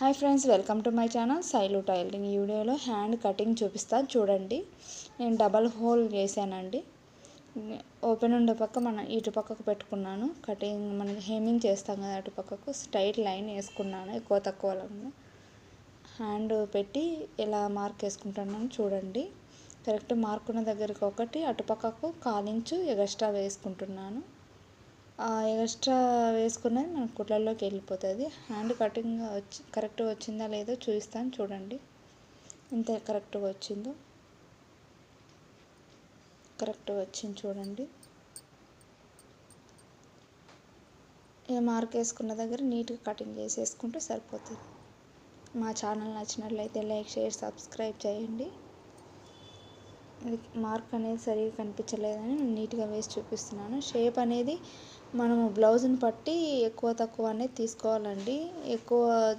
Hi friends, welcome to my channel Shailu tailoring. ఈ వీడియోలో hand cutting చూపిస్తాను చూడండి. నేను డబల్ హోల్ చేశానండి. ఓపెన్ ఉండే పక్క ఇటు పక్కకు పెట్టుకున్నాను. కటింగ్ మనకి హెమ్మింగ్ చేస్తాం కదా, అటు పక్కకు స్ట్రైట్ లైన్ వేసుకున్నాను. ఎక్కువ తక్కువ హ్యాండ్ పెట్టి ఎలా మార్క్ వేసుకుంటున్నాను చూడండి. కరెక్ట్ మార్క్ ఉన్న దగ్గరికి ఒకటి, అటు పక్కకు 1/4 ఇంచు ఎక్స్ట్రా వేసుకుంటున్నాను. ఎక్స్ట్రా వేసుకున్నది మన కుట్లలోకి వెళ్ళిపోతుంది. హ్యాండ్ కటింగ్ కరెక్ట్గా వచ్చిందా లేదో చూపిస్తాను చూడండి. ఎంత కరెక్ట్గా వచ్చిందో, కరెక్ట్గా వచ్చింది చూడండి. మార్క్ వేసుకున్న దగ్గర నీట్గా కటింగ్ చేసేసుకుంటే సరిపోతుంది. మా ఛానల్ నచ్చినట్లయితే లైక్, షేర్, సబ్స్క్రైబ్ చేయండి. మార్క్ అనేది సరిగా కనిపించలేదని నీట్గా వేసి చూపిస్తున్నాను. షేప్ అనేది మనము బ్లౌజ్ని బట్టి ఎక్కువ తక్కువ అనేది తీసుకోవాలండి. ఎక్కువ